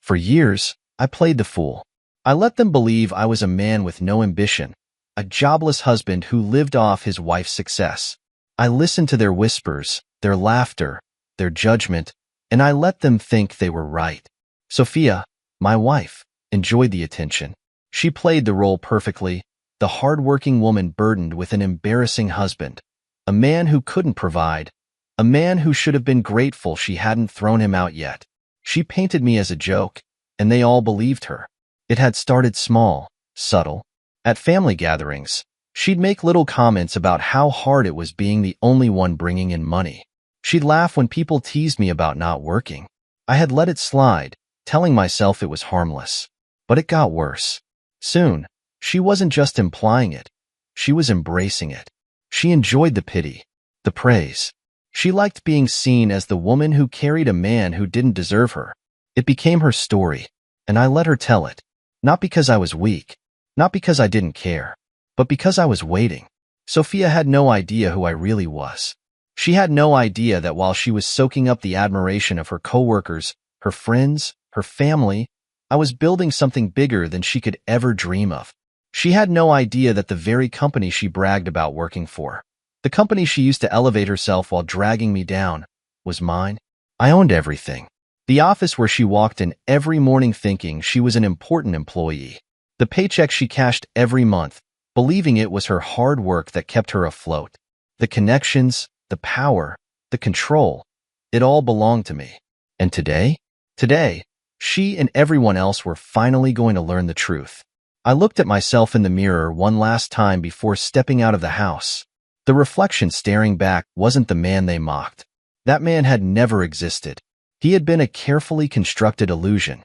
For years, I played the fool. I let them believe I was a man with no ambition, a jobless husband who lived off his wife's success. I listened to their whispers, their laughter, their judgment, and I let them think they were right. Sophia, my wife, enjoyed the attention. She played the role perfectly, the hard-working woman burdened with an embarrassing husband, a man who couldn't provide, a man who should have been grateful she hadn't thrown him out yet. She painted me as a joke, and they all believed her. It had started small, subtle. At family gatherings, she'd make little comments about how hard it was being the only one bringing in money. She'd laugh when people teased me about not working. I had let it slide, telling myself it was harmless. But it got worse. Soon, she wasn't just implying it. She was embracing it. She enjoyed the pity, the praise. She liked being seen as the woman who carried a man who didn't deserve her. It became her story, and I let her tell it. Not because I was weak, not because I didn't care, but because I was waiting. Sophia had no idea who I really was. She had no idea that while she was soaking up the admiration of her coworkers, her friends, her family, I was building something bigger than she could ever dream of. She had no idea that the very company she bragged about working for, the company she used to elevate herself while dragging me down, was mine. I owned everything. The office where she walked in every morning thinking she was an important employee. The paycheck she cashed every month, believing it was her hard work that kept her afloat. The connections, the power, the control, it all belonged to me. And today, she and everyone else were finally going to learn the truth. I looked at myself in the mirror one last time before stepping out of the house. The reflection staring back wasn't the man they mocked. That man had never existed. He had been a carefully constructed illusion.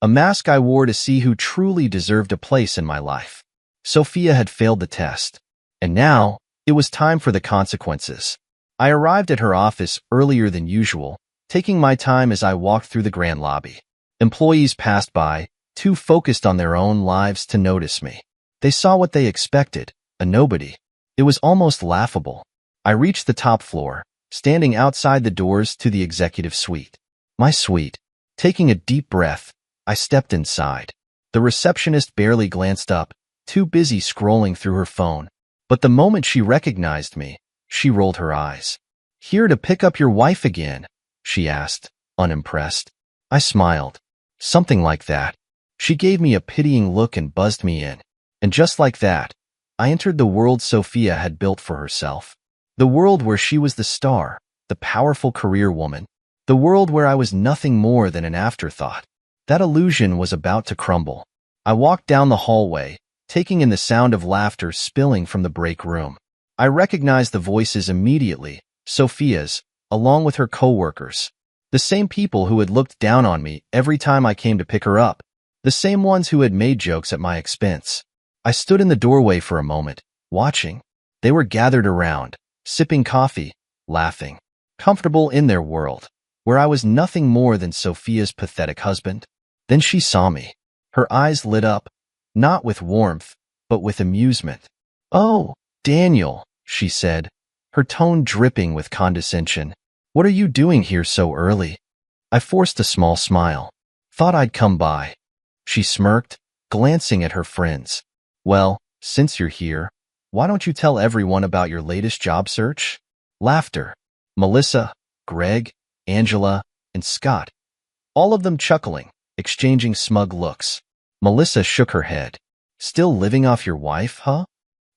A mask I wore to see who truly deserved a place in my life. Sophia had failed the test. And now, it was time for the consequences. I arrived at her office earlier than usual, taking my time as I walked through the grand lobby. Employees passed by, too focused on their own lives to notice me. They saw what they expected, a nobody. It was almost laughable. I reached the top floor, standing outside the doors to the executive suite. My suite. Taking a deep breath, I stepped inside. The receptionist barely glanced up, too busy scrolling through her phone. But the moment she recognized me, she rolled her eyes. "Here to pick up your wife again?" she asked, unimpressed. I smiled. Something like that. She gave me a pitying look and buzzed me in. And just like that, I entered the world Sophia had built for herself. The world where she was the star, the powerful career woman. The world where I was nothing more than an afterthought. That illusion was about to crumble. I walked down the hallway, taking in the sound of laughter spilling from the break room. I recognized the voices immediately, Sophia's, along with her coworkers. The same people who had looked down on me every time I came to pick her up. The same ones who had made jokes at my expense. I stood in the doorway for a moment, watching. They were gathered around, sipping coffee, laughing, comfortable in their world, where I was nothing more than Sophia's pathetic husband. Then she saw me. Her eyes lit up, not with warmth, but with amusement. "Oh, Daniel," she said, her tone dripping with condescension. "What are you doing here so early?" I forced a small smile. "Thought I'd come by." She smirked, glancing at her friends. "Well, since you're here, why don't you tell everyone about your latest job search?" Laughter. Melissa, Greg, Angela, and Scott. All of them chuckling, exchanging smug looks. Melissa shook her head. "Still living off your wife, huh?"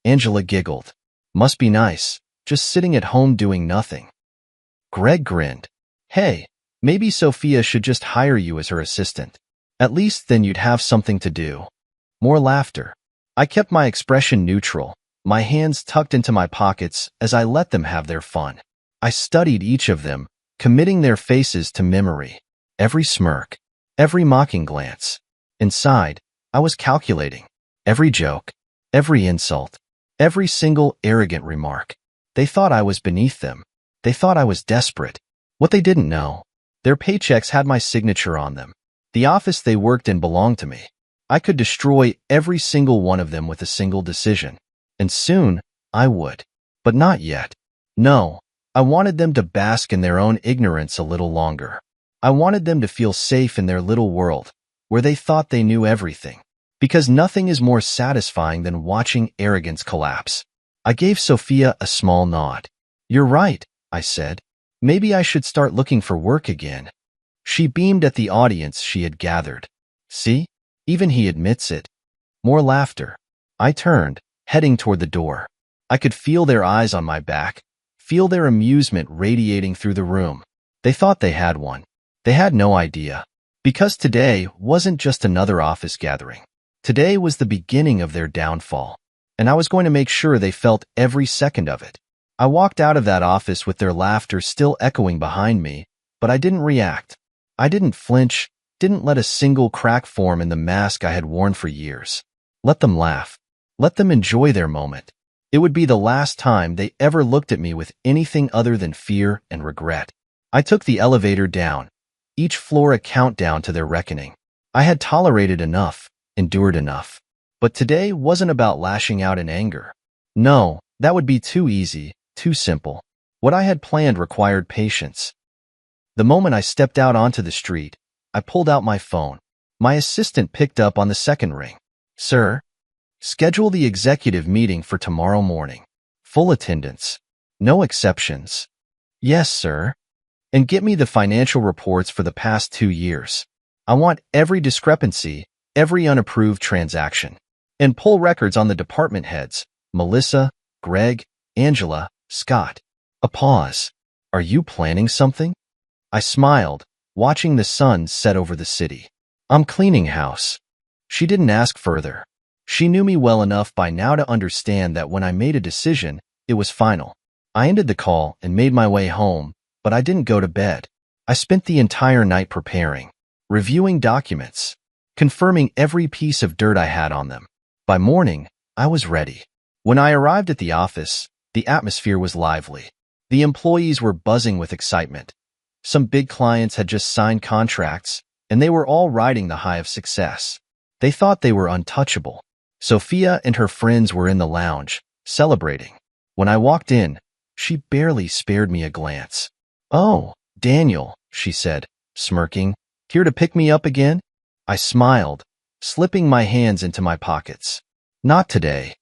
Angela giggled. "Must be nice, just sitting at home doing nothing." Greg grinned. "Hey, maybe Sophia should just hire you as her assistant. At least then you'd have something to do." More laughter. I kept my expression neutral, my hands tucked into my pockets as I let them have their fun. I studied each of them, committing their faces to memory. Every smirk, every mocking glance. Inside, I was calculating. Every joke, every insult, every single arrogant remark. They thought I was beneath them. They thought I was desperate. What they didn't know, their paychecks had my signature on them. The office they worked in belonged to me. I could destroy every single one of them with a single decision. And soon, I would. But not yet. No, I wanted them to bask in their own ignorance a little longer. I wanted them to feel safe in their little world, where they thought they knew everything. Because nothing is more satisfying than watching arrogance collapse. I gave Sophia a small nod. "You're right," I said. "Maybe I should start looking for work again." She beamed at the audience she had gathered. "See? Even he admits it." More laughter. I turned, heading toward the door. I could feel their eyes on my back, feel their amusement radiating through the room. They thought they had one. They had no idea. Because today wasn't just another office gathering. Today was the beginning of their downfall, and I was going to make sure they felt every second of it. I walked out of that office with their laughter still echoing behind me, but I didn't react. I didn't flinch, didn't let a single crack form in the mask I had worn for years. Let them laugh. Let them enjoy their moment. It would be the last time they ever looked at me with anything other than fear and regret. I took the elevator down, each floor a countdown to their reckoning. I had tolerated enough, endured enough. But today wasn't about lashing out in anger. No, that would be too easy, too simple. What I had planned required patience. The moment I stepped out onto the street, I pulled out my phone. My assistant picked up on the second ring. "Sir, schedule the executive meeting for tomorrow morning. Full attendance. No exceptions." "Yes, sir." "And get me the financial reports for the past 2 years. I want every discrepancy, every unapproved transaction. And pull records on the department heads, Melissa, Greg, Angela, Scott." A pause. "Are you planning something?" I smiled, watching the sun set over the city. "I'm cleaning house." She didn't ask further. She knew me well enough by now to understand that when I made a decision, it was final. I ended the call and made my way home, but I didn't go to bed. I spent the entire night preparing, reviewing documents, confirming every piece of dirt I had on them. By morning, I was ready. When I arrived at the office, the atmosphere was lively. The employees were buzzing with excitement. Some big clients had just signed contracts, and they were all riding the high of success. They thought they were untouchable. Sophia and her friends were in the lounge, celebrating. When I walked in, she barely spared me a glance. "Oh, Daniel," she said, smirking. "Here to pick me up again?" I smiled, slipping my hands into my pockets. "Not today."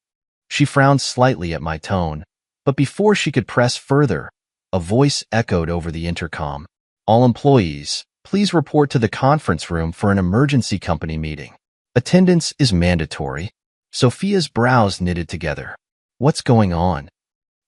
She frowned slightly at my tone, but before she could press further, a voice echoed over the intercom. "All employees, please report to the conference room for an emergency company meeting. Attendance is mandatory." Sophia's brows knitted together. "What's going on?"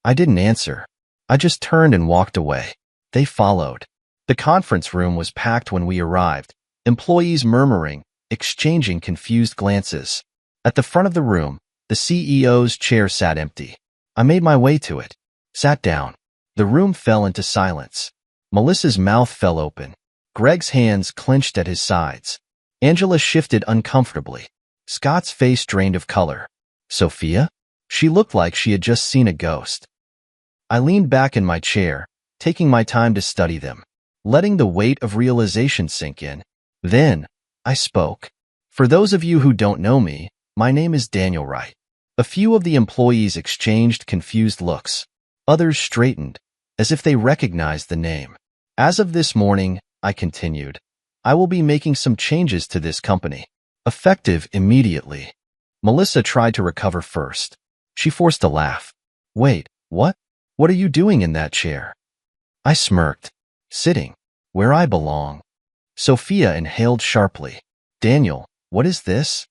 I didn't answer. I just turned and walked away. They followed. The conference room was packed when we arrived, employees murmuring, exchanging confused glances. At the front of the room, the CEO's chair sat empty. I made my way to it, sat down. The room fell into silence. Melissa's mouth fell open. Greg's hands clenched at his sides. Angela shifted uncomfortably. Scott's face drained of color. Sophia? She looked like she had just seen a ghost. I leaned back in my chair, taking my time to study them, letting the weight of realization sink in. Then, I spoke. "For those of you who don't know me, my name is Daniel Wright." A few of the employees exchanged confused looks. Others straightened, as if they recognized the name. "As of this morning," I continued, "I will be making some changes to this company, effective immediately." Melissa tried to recover first. She forced a laugh. "Wait, what? What are you doing in that chair?" I smirked. "Sitting where I belong." Sophia inhaled sharply. "Daniel, what is this?"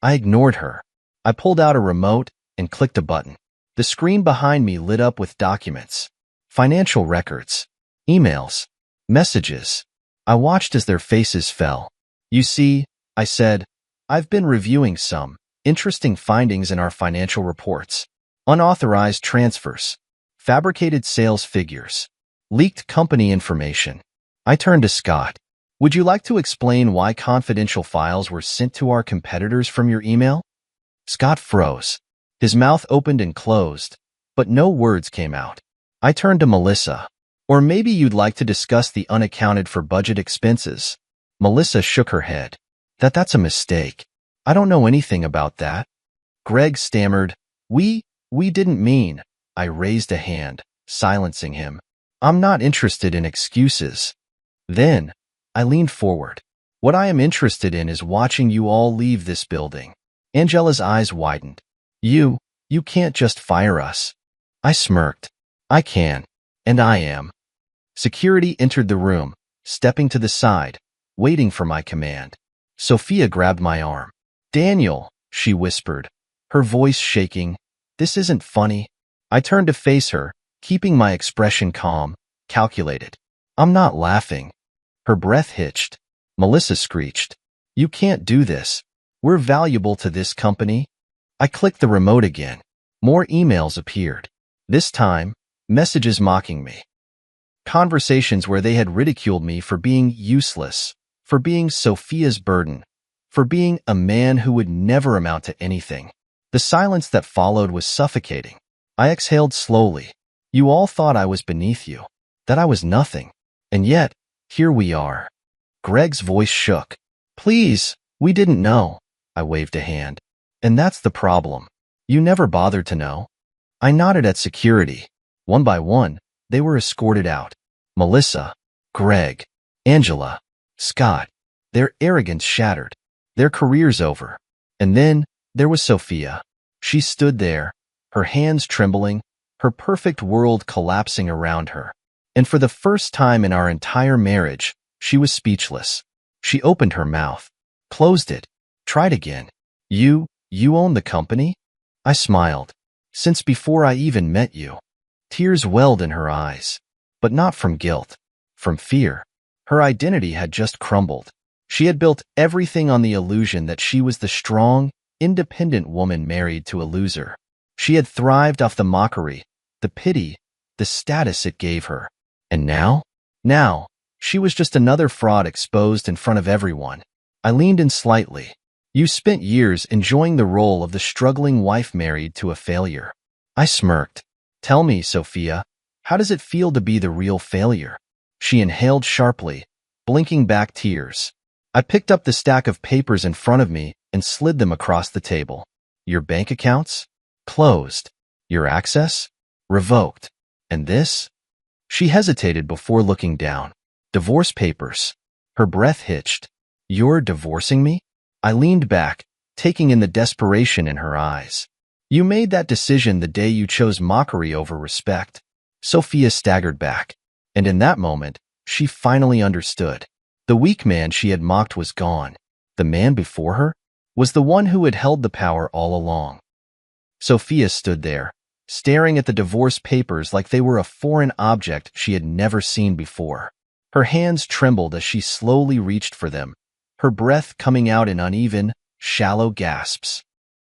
I ignored her. I pulled out a remote and clicked a button. The screen behind me lit up with documents, financial records, emails, messages. I watched as their faces fell. "You see," I said, "I've been reviewing some interesting findings in our financial reports. Unauthorized transfers, fabricated sales figures, leaked company information." I turned to Scott. "Would you like to explain why confidential files were sent to our competitors from your email?" Scott froze. His mouth opened and closed, but no words came out. I turned to Melissa. "Or maybe you'd like to discuss the unaccounted for budget expenses." Melissa shook her head. That's a mistake. I don't know anything about that." Greg stammered. We didn't mean." I raised a hand, silencing him. "I'm not interested in excuses." Then, I leaned forward. What I am interested in is watching you all leave this building. Angela's eyes widened. You can't just fire us. I smirked. I can. And I am. Security entered the room, stepping to the side, waiting for my command. Sophia grabbed my arm. Daniel, she whispered, her voice shaking. This isn't funny. I turned to face her, keeping my expression calm, calculated. I'm not laughing. Her breath hitched. Melissa screeched. You can't do this. We're valuable to this company. I clicked the remote again. More emails appeared. This time, messages mocking me. Conversations where they had ridiculed me for being useless, for being Sophia's burden, for being a man who would never amount to anything. The silence that followed was suffocating. I exhaled slowly. You all thought I was beneath you, that I was nothing. And yet, here we are. Greg's voice shook. Please, we didn't know. I waved a hand. And that's the problem. You never bothered to know. I nodded at security. One by one, they were escorted out. Melissa, Greg, Angela, Scott. Their arrogance shattered. Their careers over. And then, there was Sophia. She stood there, her hands trembling, her perfect world collapsing around her. And for the first time in our entire marriage, she was speechless. She opened her mouth, closed it, tried again. You own the company? I smiled. Since before I even met you. Tears welled in her eyes. But not from guilt, from fear. Her identity had just crumbled. She had built everything on the illusion that she was the strong, independent woman married to a loser. She had thrived off the mockery, the pity, the status it gave her. And now? Now, she was just another fraud exposed in front of everyone. I leaned in slightly. You spent years enjoying the role of the struggling wife married to a failure. I smirked. Tell me, Sophia, how does it feel to be the real failure? She inhaled sharply, blinking back tears. I picked up the stack of papers in front of me and slid them across the table. Your bank accounts? Closed. Your access? Revoked. And this? She hesitated before looking down. Divorce papers. Her breath hitched. You're divorcing me? I leaned back, taking in the desperation in her eyes. You made that decision the day you chose mockery over respect. Sophia staggered back, and in that moment, she finally understood. The weak man she had mocked was gone. The man before her was the one who had held the power all along. Sophia stood there, staring at the divorce papers like they were a foreign object she had never seen before. Her hands trembled as she slowly reached for them, her breath coming out in uneven, shallow gasps.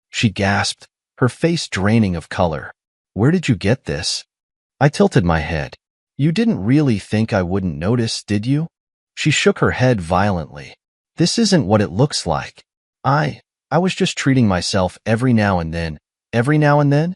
She gasped, her face draining of color. Where did you get this? I tilted my head. You didn't really think I wouldn't notice, did you? She shook her head violently. This isn't what it looks like. I was just treating myself every now and then. Every now and then?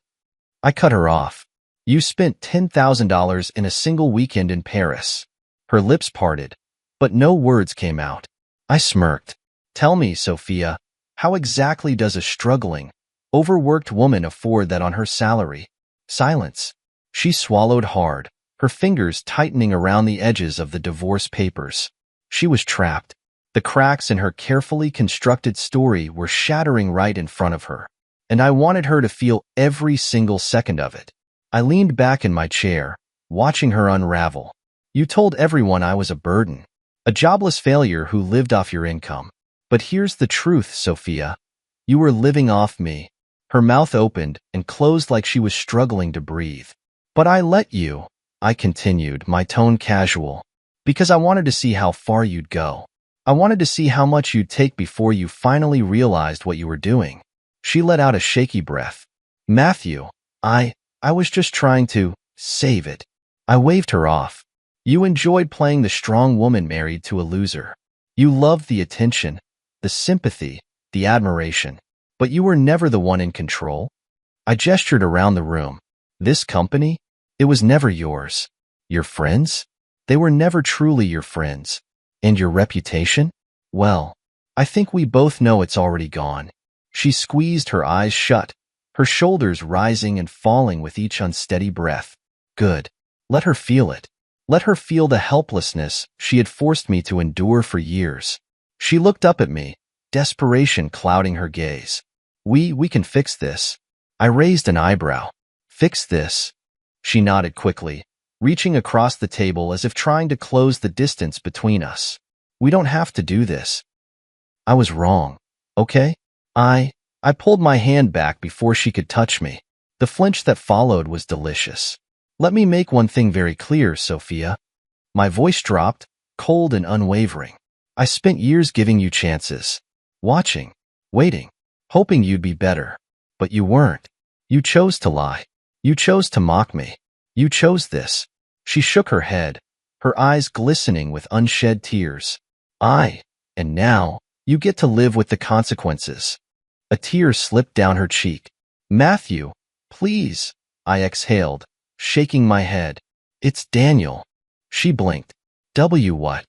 I cut her off. You spent $10,000 in a single weekend in Paris. Her lips parted, but no words came out. I smirked. Tell me, Sophia, how exactly does a struggling, overworked woman afford that on her salary? Silence. She swallowed hard, her fingers tightening around the edges of the divorce papers. She was trapped. The cracks in her carefully constructed story were shattering right in front of her, and I wanted her to feel every single second of it. I leaned back in my chair, watching her unravel. You told everyone I was a burden, a jobless failure who lived off your income. But here's the truth, Sophia. You were living off me. Her mouth opened and closed like she was struggling to breathe. But I let you, I continued, my tone casual, because I wanted to see how far you'd go. I wanted to see how much you'd take before you finally realized what you were doing. She let out a shaky breath. Matthew, I was just trying to save it. I waved her off. You enjoyed playing the strong woman married to a loser. You loved the attention, the sympathy, the admiration. But you were never the one in control. I gestured around the room. This company? It was never yours. Your friends? They were never truly your friends. And your reputation? Well, I think we both know it's already gone. She squeezed her eyes shut, her shoulders rising and falling with each unsteady breath. Good. Let her feel it. Let her feel the helplessness she had forced me to endure for years. She looked up at me, desperation clouding her gaze. We can fix this. I raised an eyebrow. Fix this? She nodded quickly, reaching across the table as if trying to close the distance between us. We don't have to do this. I was wrong, okay? I pulled my hand back before she could touch me. The flinch that followed was delicious. Let me make one thing very clear, Sophia. My voice dropped, cold and unwavering. I spent years giving you chances. Watching, waiting, hoping you'd be better. But you weren't. You chose to lie. You chose to mock me. You chose this. She shook her head, her eyes glistening with unshed tears. And now, you get to live with the consequences. A tear slipped down her cheek. Matthew, please, I exhaled, shaking my head. It's Daniel. She blinked. What?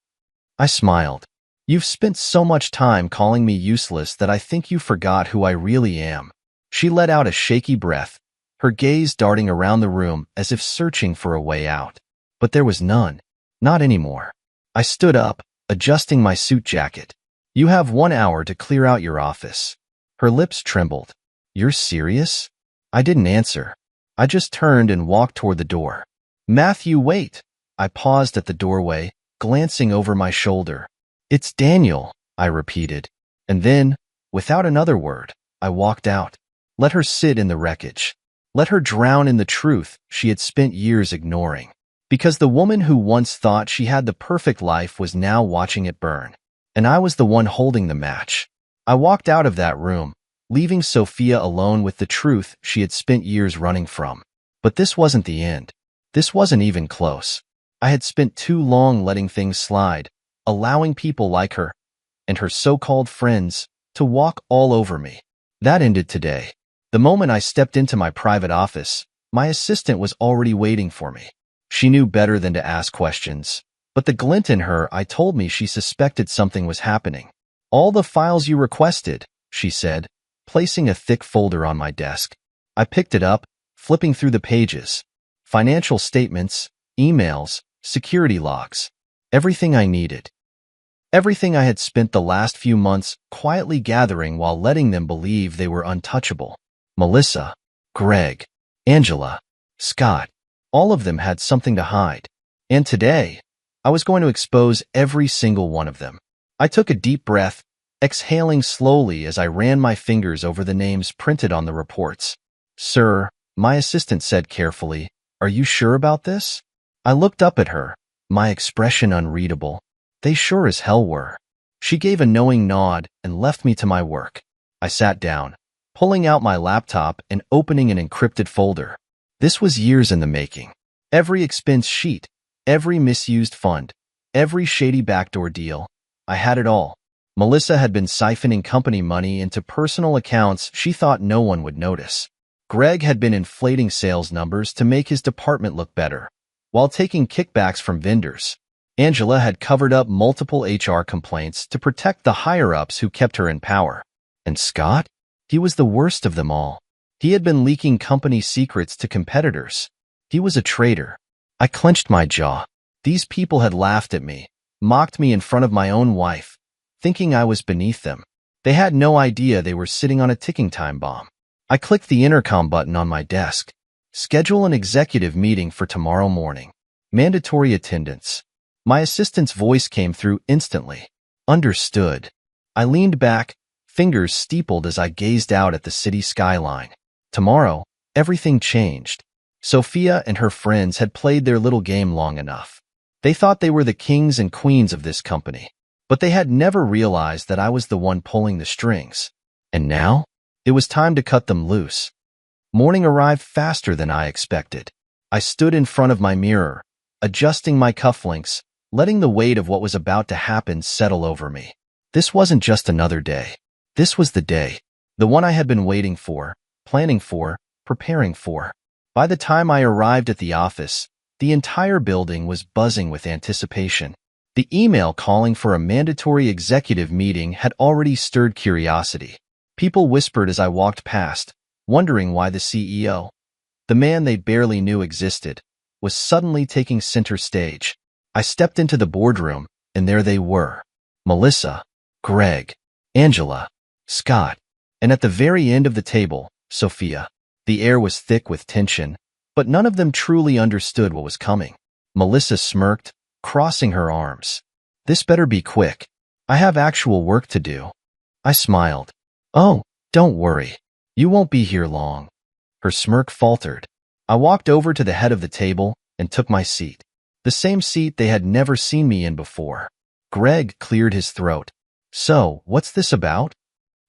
I smiled. You've spent so much time calling me useless that I think you forgot who I really am. She let out a shaky breath, her gaze darting around the room as if searching for a way out. But there was none. Not anymore. I stood up, adjusting my suit jacket. You have 1 hour to clear out your office. Her lips trembled. You're serious? I didn't answer. I just turned and walked toward the door. Matthew, wait. I paused at the doorway, glancing over my shoulder. It's Daniel, I repeated. And then, without another word, I walked out. Let her sit in the wreckage. Let her drown in the truth she had spent years ignoring. Because the woman who once thought she had the perfect life was now watching it burn. And I was the one holding the match. I walked out of that room, leaving Sophia alone with the truth she had spent years running from. But this wasn't the end. This wasn't even close. I had spent too long letting things slide, allowing people like her, and her so-called friends, to walk all over me. That ended today. The moment I stepped into my private office, my assistant was already waiting for me. She knew better than to ask questions, but the glint in her eye told me she suspected something was happening. All the files you requested, she said, placing a thick folder on my desk. I picked it up, flipping through the pages. Financial statements, emails, security logs. Everything I needed. Everything I had spent the last few months quietly gathering while letting them believe they were untouchable. Melissa, Greg, Angela, Scott, all of them had something to hide. And today, I was going to expose every single one of them. I took a deep breath, exhaling slowly as I ran my fingers over the names printed on the reports. Sir, my assistant said carefully, are you sure about this? I looked up at her, my expression unreadable. They sure as hell were. She gave a knowing nod and left me to my work. I sat down, pulling out my laptop and opening an encrypted folder. This was years in the making. Every expense sheet, every misused fund, every shady backdoor deal. I had it all. Melissa had been siphoning company money into personal accounts she thought no one would notice. Greg had been inflating sales numbers to make his department look better, while taking kickbacks from vendors. Angela had covered up multiple HR complaints to protect the higher-ups who kept her in power. And Scott? He was the worst of them all. He had been leaking company secrets to competitors. He was a traitor. I clenched my jaw. These people had laughed at me, mocked me in front of my own wife, thinking I was beneath them. They had no idea they were sitting on a ticking time bomb. I clicked the intercom button on my desk. Schedule an executive meeting for tomorrow morning. Mandatory attendance. My assistant's voice came through instantly. Understood. I leaned back, fingers steepled as I gazed out at the city skyline. Tomorrow, everything changed. Sophia and her friends had played their little game long enough. They thought they were the kings and queens of this company, but they had never realized that I was the one pulling the strings. And now, it was time to cut them loose. Morning arrived faster than I expected. I stood in front of my mirror, adjusting my cufflinks, letting the weight of what was about to happen settle over me. This wasn't just another day. This was the day. The one I had been waiting for, planning for, preparing for. By the time I arrived at the office, the entire building was buzzing with anticipation. The email calling for a mandatory executive meeting had already stirred curiosity. People whispered as I walked past, wondering why the CEO, the man they barely knew existed, was suddenly taking center stage. I stepped into the boardroom, and there they were. Melissa, Greg, Angela, Scott, and at the very end of the table, Sophia. The air was thick with tension, but none of them truly understood what was coming. Melissa smirked, crossing her arms. This better be quick. I have actual work to do. I smiled. Oh, don't worry. You won't be here long. Her smirk faltered. I walked over to the head of the table and took my seat. The same seat they had never seen me in before. Greg cleared his throat. So, what's this about?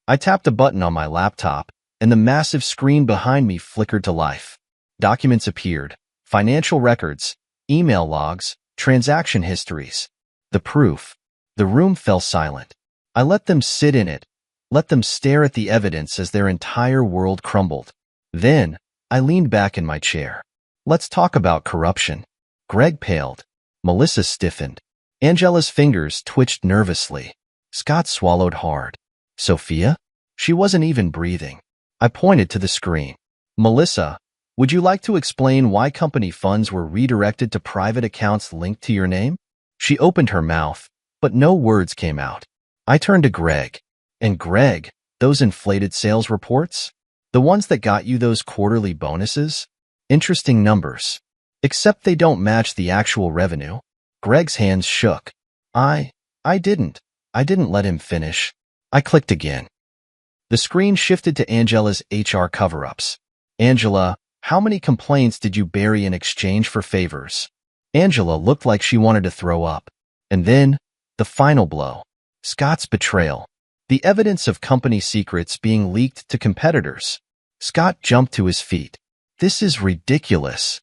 I tapped a button on my laptop, and the massive screen behind me flickered to life. Documents appeared. Financial records, email logs, transaction histories. The proof. The room fell silent. I let them sit in it, let them stare at the evidence as their entire world crumbled. Then, I leaned back in my chair. Let's talk about corruption. Greg paled. Melissa stiffened. Angela's fingers twitched nervously. Scott swallowed hard. Sophia? She wasn't even breathing. I pointed to the screen. Melissa, would you like to explain why company funds were redirected to private accounts linked to your name? She opened her mouth, but no words came out. I turned to Greg. And Greg, those inflated sales reports? The ones that got you those quarterly bonuses? Interesting numbers. Except they don't match the actual revenue. Greg's hands shook. I didn't let him finish. I clicked again. The screen shifted to Angela's HR cover-ups. Angela, how many complaints did you bury in exchange for favors? Angela looked like she wanted to throw up. And then, the final blow. Scott's betrayal. The evidence of company secrets being leaked to competitors. Scott jumped to his feet. This is ridiculous.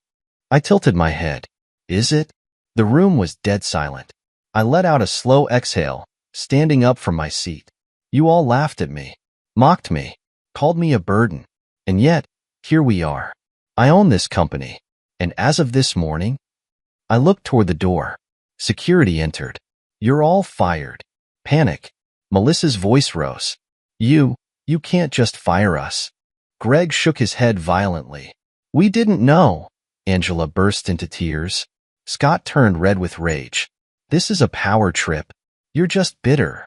I tilted my head. Is it? The room was dead silent. I let out a slow exhale, standing up from my seat. You all laughed at me, mocked me, called me a burden. And yet, here we are. I own this company. And as of this morning, I looked toward the door. Security entered. You're all fired. Panic. Melissa's voice rose. You can't just fire us. Greg shook his head violently. We didn't know. Angela burst into tears. Scott turned red with rage. This is a power trip. You're just bitter.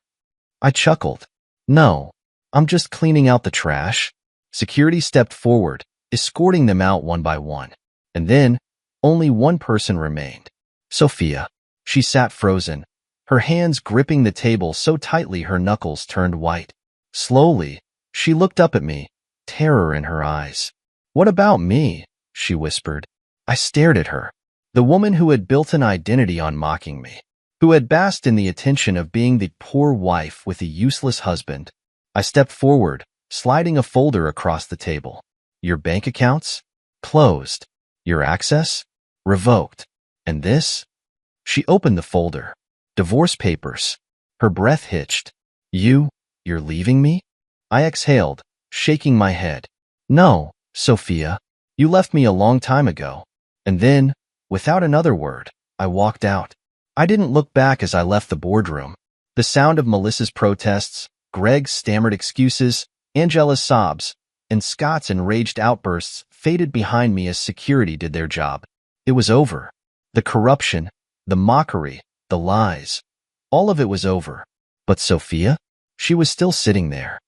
I chuckled. No, I'm just cleaning out the trash. Security stepped forward, escorting them out one by one. And then, only one person remained. Sophia. She sat frozen, her hands gripping the table so tightly her knuckles turned white. Slowly, she looked up at me, terror in her eyes. What about me? She whispered. I stared at her. The woman who had built an identity on mocking me, who had basked in the attention of being the poor wife with a useless husband. I stepped forward, sliding a folder across the table. Your bank accounts? Closed. Your access? Revoked. And this? She opened the folder. Divorce papers. Her breath hitched. You're leaving me? I exhaled, shaking my head. No, Sophia. You left me a long time ago. And then, without another word, I walked out. I didn't look back as I left the boardroom. The sound of Melissa's protests, Greg's stammered excuses, Angela's sobs, and Scott's enraged outbursts faded behind me as security did their job. It was over. The corruption, the mockery, the lies. All of it was over. But Sophia? She was still sitting there.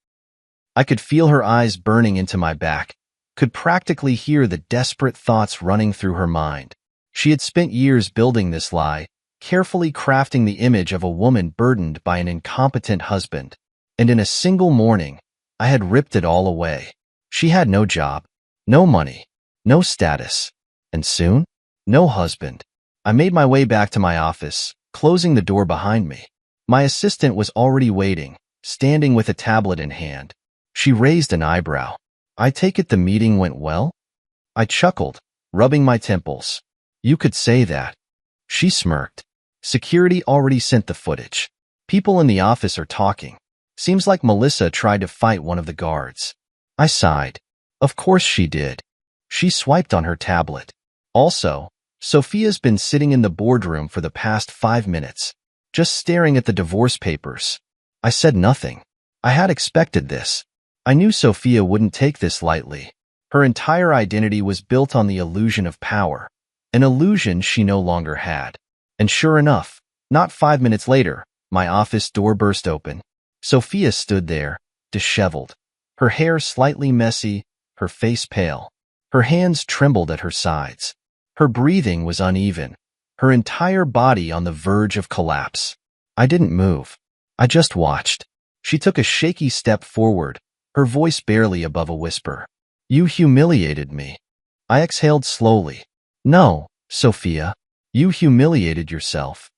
I could feel her eyes burning into my back, could practically hear the desperate thoughts running through her mind. She had spent years building this lie, carefully crafting the image of a woman burdened by an incompetent husband. And in a single morning, I had ripped it all away. She had no job, no money, no status, and soon, no husband. I made my way back to my office, closing the door behind me. My assistant was already waiting, standing with a tablet in hand. She raised an eyebrow. I take it the meeting went well? I chuckled, rubbing my temples. You could say that. She smirked. Security already sent the footage. People in the office are talking. Seems like Melissa tried to fight one of the guards. I sighed. Of course she did. She swiped on her tablet. Also, Sophia's been sitting in the boardroom for the past 5 minutes, just staring at the divorce papers. I said nothing. I had expected this. I knew Sophia wouldn't take this lightly. Her entire identity was built on the illusion of power. an illusion she no longer had. And sure enough, not 5 minutes later, my office door burst open. Sophia stood there, disheveled, her hair slightly messy, her face pale. Her hands trembled at her sides. Her breathing was uneven, her entire body on the verge of collapse. I didn't move. I just watched. She took a shaky step forward, her voice barely above a whisper. "You humiliated me." I exhaled slowly. "No, Sophia, you humiliated yourself."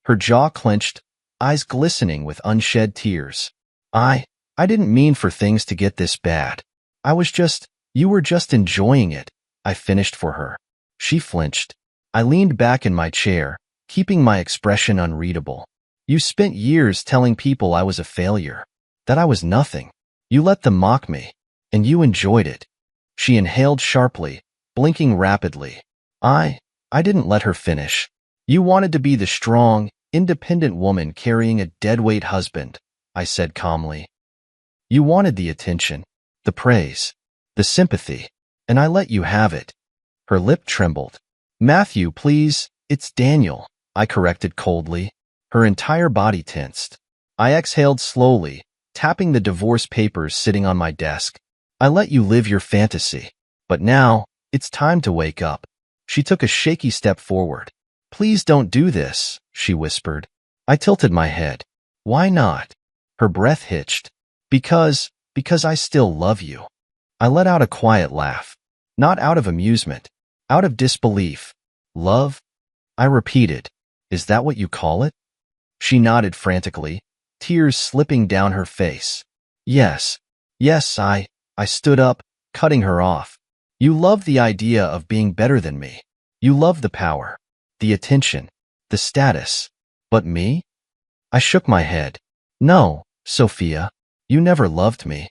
Her jaw clenched, eyes glistening with unshed tears. I didn't mean for things to get this bad. You were just enjoying it," I finished for her. She flinched. I leaned back in my chair, keeping my expression unreadable. "You spent years telling people I was a failure, that I was nothing. You let them mock me, and you enjoyed it." She inhaled sharply, blinking rapidly. I didn't let her finish. "You wanted to be the strong, independent woman carrying a deadweight husband," I said calmly. "You wanted the attention, the praise, the sympathy, and I let you have it." Her lip trembled. "Matthew, please, it's Daniel," I corrected coldly. Her entire body tensed. I exhaled slowly, tapping the divorce papers sitting on my desk. "I let you live your fantasy, but now, it's time to wake up." She took a shaky step forward. "Please don't do this," she whispered. I tilted my head. "Why not?" Her breath hitched. Because I still love you." I let out a quiet laugh. Not out of amusement, out of disbelief. "Love?" I repeated. "Is that what you call it?" She nodded frantically, tears slipping down her face. Yes, I stood up, cutting her off. "You love the idea of being better than me. You love the power, the attention, the status. But me?" I shook my head. "No, Sophia, you never loved me."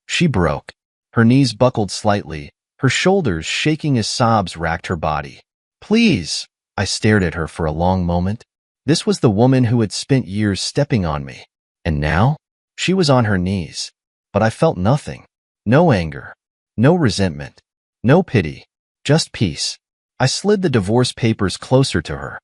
She broke. Her knees buckled slightly, her shoulders shaking as sobs racked her body. "Please," I stared at her for a long moment. This was the woman who had spent years stepping on me. And now? She was on her knees. But I felt nothing. No anger. No resentment. No pity. Just peace. I slid the divorce papers closer to her.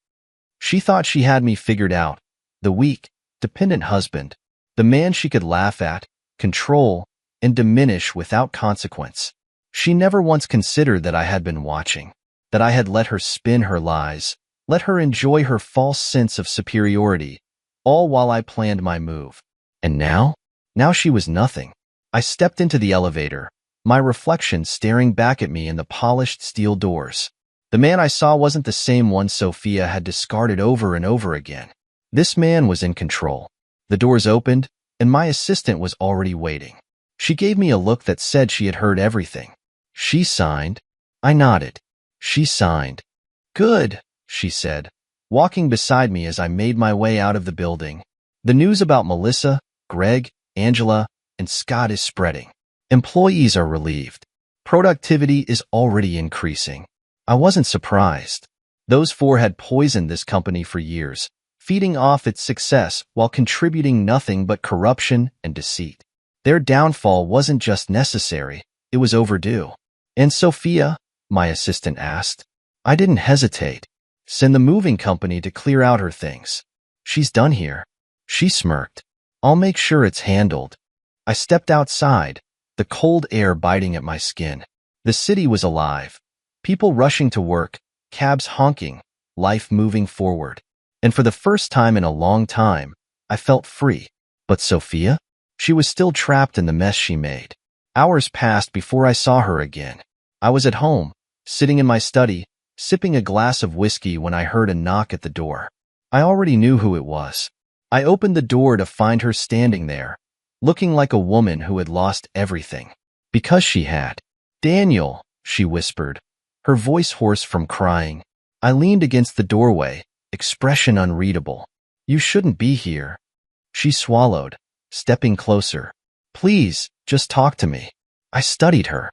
She thought she had me figured out. The weak, dependent husband. The man she could laugh at, control, and diminish without consequence. She never once considered that I had been watching, that I had let her spin her lies, let her enjoy her false sense of superiority, all while I planned my move. And now? Now she was nothing. I stepped into the elevator, my reflection staring back at me in the polished steel doors. The man I saw wasn't the same one Sophia had discarded over and over again. This man was in control. The doors opened, and my assistant was already waiting. She gave me a look that said she had heard everything. "She signed." I nodded. "She signed." "Good," she said, walking beside me as I made my way out of the building. "The news about Melissa, Greg, Angela, and Scott is spreading. Employees are relieved. Productivity is already increasing." I wasn't surprised. Those four had poisoned this company for years, feeding off its success while contributing nothing but corruption and deceit. Their downfall wasn't just necessary, it was overdue. "And Sophia?" my assistant asked. I didn't hesitate. "Send the moving company to clear out her things. She's done here." She smirked. "I'll make sure it's handled." I stepped outside, the cold air biting at my skin. The city was alive. People rushing to work, cabs honking, life moving forward. And for the first time in a long time, I felt free. But Sophia? She was still trapped in the mess she made. Hours passed before I saw her again. I was at home, sitting in my study, sipping a glass of whiskey when I heard a knock at the door. I already knew who it was. I opened the door to find her standing there, looking like a woman who had lost everything. Because she had. "Daniel," she whispered, her voice hoarse from crying. I leaned against the doorway, expression unreadable. "You shouldn't be here." She swallowed, stepping closer. "Please, just talk to me." I studied her.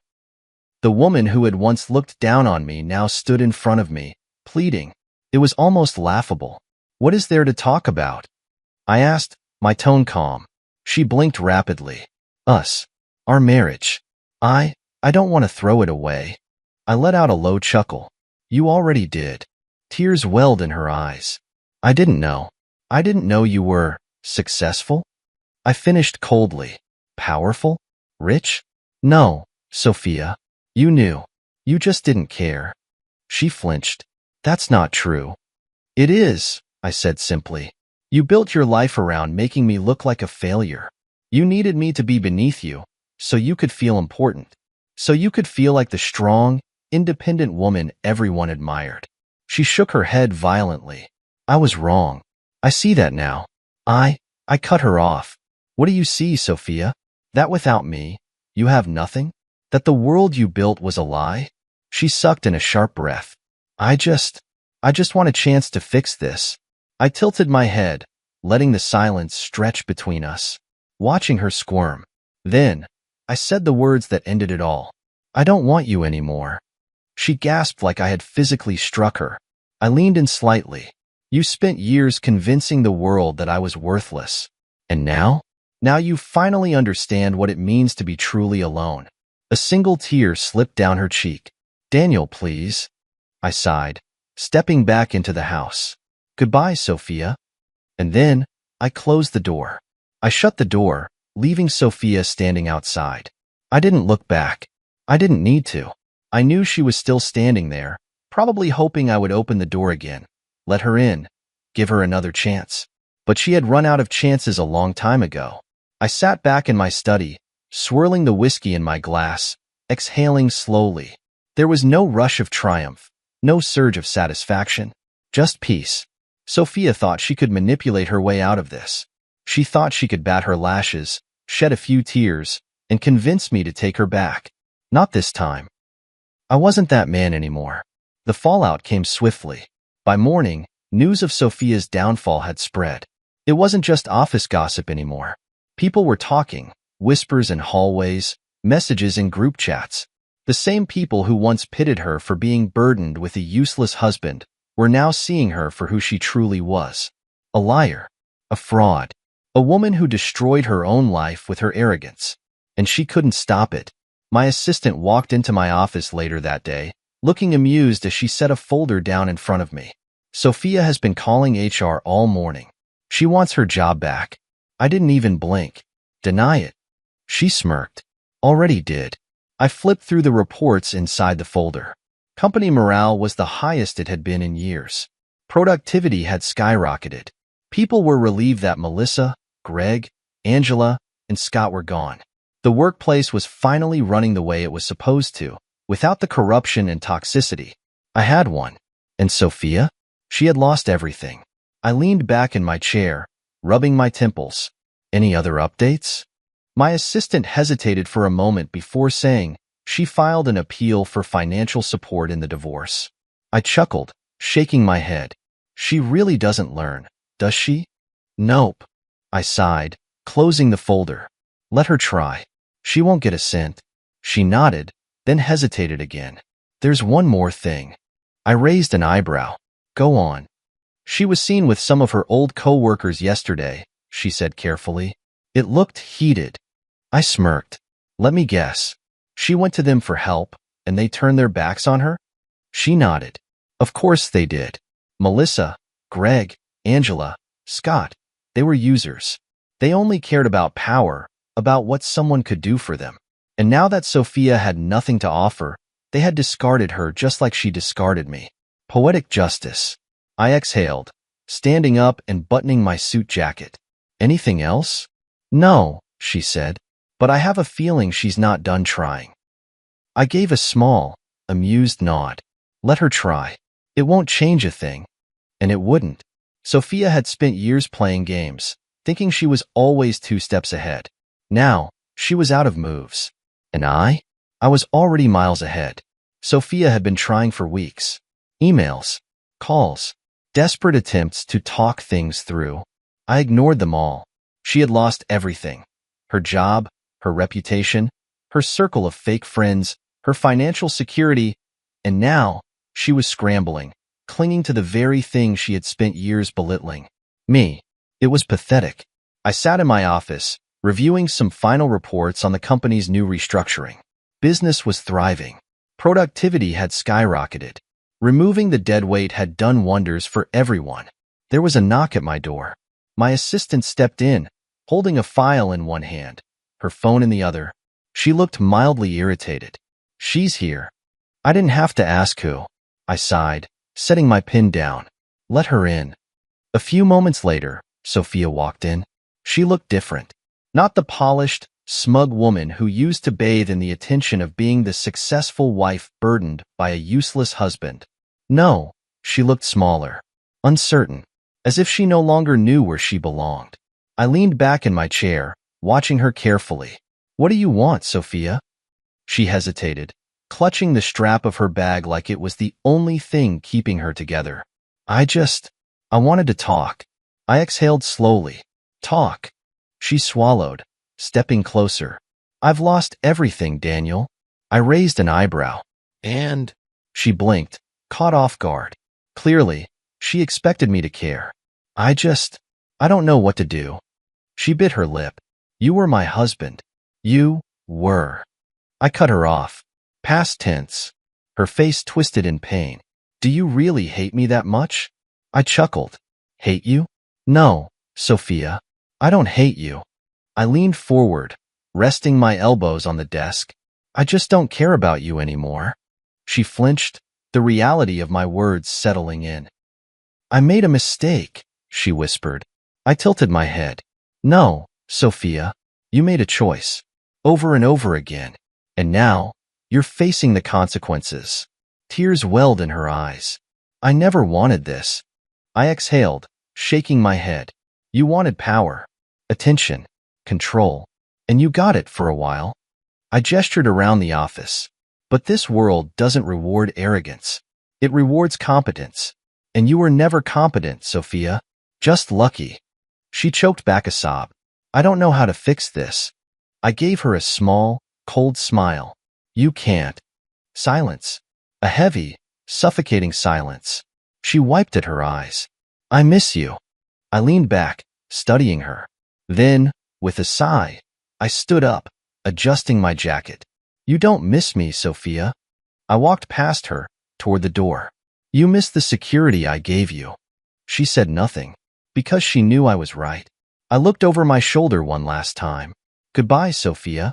The woman who had once looked down on me now stood in front of me, pleading. It was almost laughable. "What is there to talk about?" I asked, my tone calm. She blinked rapidly. "Us. Our marriage. I don't want to throw it away." I let out a low chuckle. You already did. Tears welled in her eyes. I didn't know. I didn't know you were successful? I finished coldly. Powerful? Rich? No, Sophia. You knew. You just didn't care. She flinched. That's not true. It is, I said simply. You built your life around making me look like a failure. You needed me to be beneath you, so you could feel important. So you could feel like the strong, independent woman everyone admired. She shook her head violently. I was wrong. I see that now. I cut her off. What do you see, Sophia? That without me, you have nothing? That the world you built was a lie? She sucked in a sharp breath. I just want a chance to fix this. I tilted my head, letting the silence stretch between us, watching her squirm. Then, I said the words that ended it all. I don't want you anymore. She gasped like I had physically struck her. I leaned in slightly. You spent years convincing the world that I was worthless. And now? Now you finally understand what it means to be truly alone. A single tear slipped down her cheek. Daniel, please. I sighed, stepping back into the house. Goodbye, Sophia. And then, I closed the door. I shut the door, leaving Sophia standing outside. I didn't look back. I didn't need to. I knew she was still standing there, probably hoping I would open the door again, let her in, give her another chance. But she had run out of chances a long time ago. I sat back in my study, swirling the whiskey in my glass, exhaling slowly. There was no rush of triumph, no surge of satisfaction, just peace. Sophia thought she could manipulate her way out of this. She thought she could bat her lashes, shed a few tears, and convince me to take her back. Not this time. I wasn't that man anymore. The fallout came swiftly. By morning, news of Sophia's downfall had spread. It wasn't just office gossip anymore. People were talking, whispers in hallways, messages in group chats. The same people who once pitted her for being burdened with a useless husband were now seeing her for who she truly was. A liar. A fraud. A woman who destroyed her own life with her arrogance. And she couldn't stop it. My assistant walked into my office later that day, looking amused as she set a folder down in front of me. Sophia has been calling HR all morning. She wants her job back. I didn't even blink. Deny it. She smirked. Already did. I flipped through the reports inside the folder. Company morale was the highest it had been in years. Productivity had skyrocketed. People were relieved that Melissa, Greg, Angela, and Scott were gone. The workplace was finally running the way it was supposed to, without the corruption and toxicity. I had one. And Sophia? She had lost everything. I leaned back in my chair, rubbing my temples. Any other updates? My assistant hesitated for a moment before saying she filed an appeal for financial support in the divorce. I chuckled, shaking my head. She really doesn't learn, does she? Nope. I sighed, closing the folder. Let her try. She won't get a cent. She nodded, then hesitated again. There's one more thing. I raised an eyebrow. Go on. She was seen with some of her old co-workers yesterday, she said carefully. It looked heated. I smirked. Let me guess. She went to them for help, and they turned their backs on her? She nodded. Of course they did. Melissa, Greg, Angela, Scott, they were users. They only cared about power, about what someone could do for them. And now that Sophia had nothing to offer, they had discarded her just like she discarded me. Poetic justice. I exhaled, standing up and buttoning my suit jacket. Anything else? No, she said, but I have a feeling she's not done trying. I gave a small, amused nod. Let her try. It won't change a thing. And it wouldn't. Sophia had spent years playing games, thinking she was always 2 steps ahead. Now, she was out of moves. And I was already miles ahead. Sophia had been trying for weeks. Emails, calls, desperate attempts to talk things through. I ignored them all. She had lost everything. Her job, her reputation, her circle of fake friends, her financial security, and now she was scrambling, clinging to the very thing she had spent years belittling. Me. It was pathetic. I sat in my office, reviewing some final reports on the company's new restructuring. Business was thriving. Productivity had skyrocketed. Removing the deadweight had done wonders for everyone. There was a knock at my door. My assistant stepped in, holding a file in one hand, her phone in the other. She looked mildly irritated. "She's here." I didn't have to ask who. I sighed, setting my pen down. "Let her in." A few moments later, Sophia walked in. She looked different. Not the polished, smug woman who used to bathe in the attention of being the successful wife burdened by a useless husband. No, she looked smaller, uncertain, as if she no longer knew where she belonged. I leaned back in my chair, watching her carefully. "What do you want, Sophia?" She hesitated, clutching the strap of her bag like it was the only thing keeping her together. I wanted to talk." I exhaled slowly. "Talk." She swallowed, stepping closer. "I've lost everything, Daniel." I raised an eyebrow. "And?" She blinked, caught off guard. Clearly, she expected me to care. I don't know what to do." She bit her lip. "You were my husband. You were." I cut her off. Past tense. Her face twisted in pain. "Do you really hate me that much?" I chuckled. "Hate you? No, Sophia. I don't hate you." I leaned forward, resting my elbows on the desk. "I just don't care about you anymore." She flinched, the reality of my words settling in. "I made a mistake," she whispered. I tilted my head. "No, Sophia. You made a choice. Over and over again. And now, you're facing the consequences." Tears welled in her eyes. "I never wanted this." I exhaled, shaking my head. "You wanted power, attention, control, and you got it for a while." I gestured around the office. "But this world doesn't reward arrogance. It rewards competence. And you were never competent, Sophia. Just lucky." She choked back a sob. "I don't know how to fix this." I gave her a small, cold smile. "You can't." Silence. A heavy, suffocating silence. She wiped at her eyes. "I miss you." I leaned back, studying her. Then, with a sigh, I stood up, adjusting my jacket. "You don't miss me, Sophia." I walked past her, toward the door. "You miss the security I gave you." She said nothing, because she knew I was right. I looked over my shoulder one last time. "Goodbye, Sophia."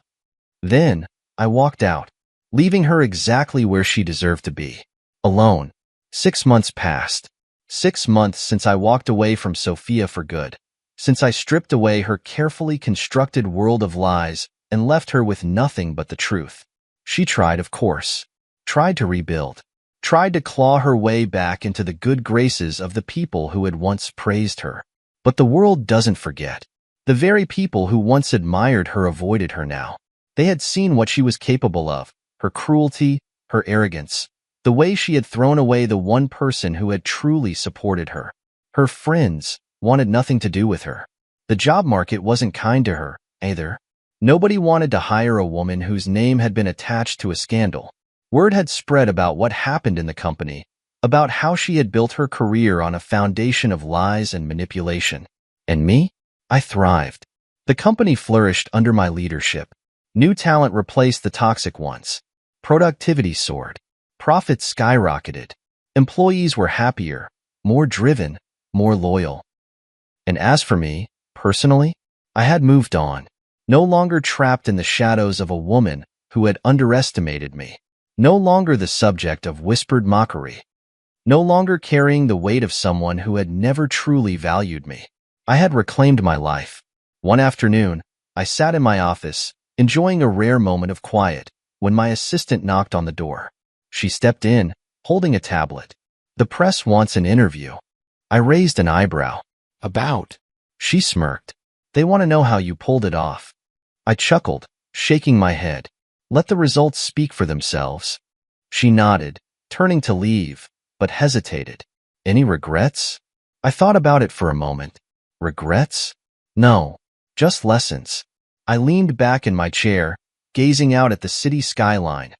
Then, I walked out, leaving her exactly where she deserved to be. Alone. 6 months passed. 6 months since I walked away from Sophia for good. Since I stripped away her carefully constructed world of lies and left her with nothing but the truth. She tried, of course. Tried to rebuild. Tried to claw her way back into the good graces of the people who had once praised her. But the world doesn't forget. The very people who once admired her avoided her now. They had seen what she was capable of, her cruelty, her arrogance, the way she had thrown away the one person who had truly supported her. Her friends wanted nothing to do with her. The job market wasn't kind to her, either. Nobody wanted to hire a woman whose name had been attached to a scandal. Word had spread about what happened in the company, about how she had built her career on a foundation of lies and manipulation. And me? I thrived. The company flourished under my leadership. New talent replaced the toxic ones. Productivity soared. Profits skyrocketed. Employees were happier, more driven, more loyal. And as for me, personally, I had moved on. No longer trapped in the shadows of a woman who had underestimated me. No longer the subject of whispered mockery. No longer carrying the weight of someone who had never truly valued me. I had reclaimed my life. One afternoon, I sat in my office, enjoying a rare moment of quiet, when my assistant knocked on the door. She stepped in, holding a tablet. "The press wants an interview." I raised an eyebrow. "About?" She smirked. "They want to know how you pulled it off." I chuckled, shaking my head. "Let the results speak for themselves." She nodded, turning to leave, but hesitated. "Any regrets?" I thought about it for a moment. Regrets? No, just lessons. I leaned back in my chair, gazing out at the city skyline,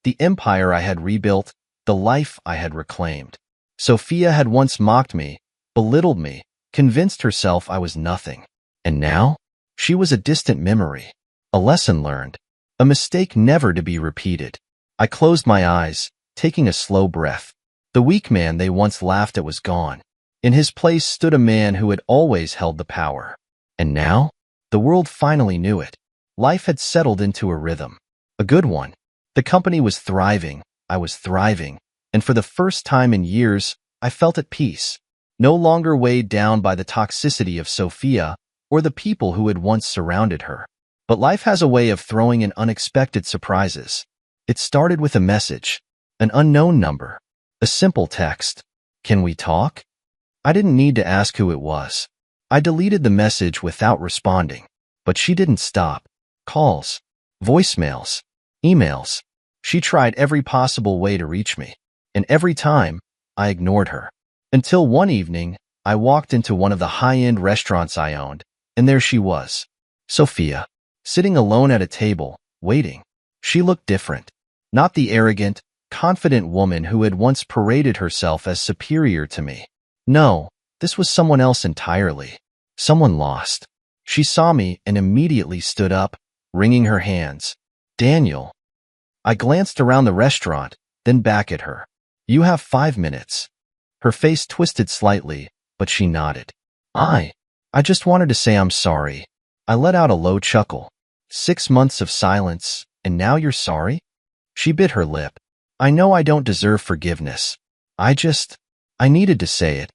the empire I had rebuilt, the life I had reclaimed. Sophia had once mocked me, belittled me, convinced herself I was nothing. And now? She was a distant memory, a lesson learned, a mistake never to be repeated. I closed my eyes, taking a slow breath. The weak man they once laughed at was gone. In his place stood a man who had always held the power. And now, the world finally knew it. Life had settled into a rhythm. A good one. The company was thriving, I was thriving, and for the first time in years, I felt at peace. No longer weighed down by the toxicity of Sophia or the people who had once surrounded her. But life has a way of throwing in unexpected surprises. It started with a message, an unknown number, a simple text. Can we talk? I didn't need to ask who it was. I deleted the message without responding, but she didn't stop. Calls, voicemails, emails. She tried every possible way to reach me, and every time, I ignored her. Until one evening, I walked into one of the high-end restaurants I owned, and there she was, Sophia, sitting alone at a table, waiting. She looked different. Not the arrogant, confident woman who had once paraded herself as superior to me. No, this was someone else entirely. Someone lost. She saw me and immediately stood up, wringing her hands. Daniel. I glanced around the restaurant, then back at her. You have 5 minutes. Her face twisted slightly, but she nodded. I just wanted to say I'm sorry. I let out a low chuckle. 6 months of silence, and now you're sorry? She bit her lip. I know I don't deserve forgiveness. I needed to say it.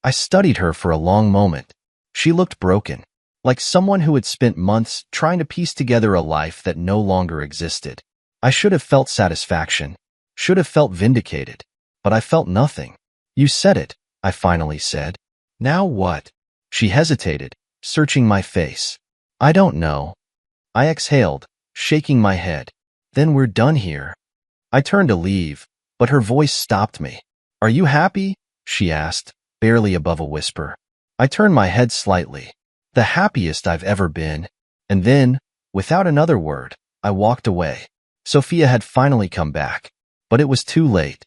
I studied her for a long moment. She looked broken, like someone who had spent months trying to piece together a life that no longer existed. I should have felt satisfaction, should have felt vindicated, but I felt nothing. You said it, I finally said. Now what? She hesitated, searching my face. I don't know. I exhaled, shaking my head. Then we're done here. I turned to leave, but her voice stopped me. Are you happy? She asked, barely above a whisper. I turned my head slightly. The happiest I've ever been. And then, without another word, I walked away. Sophia had finally come back, but it was too late.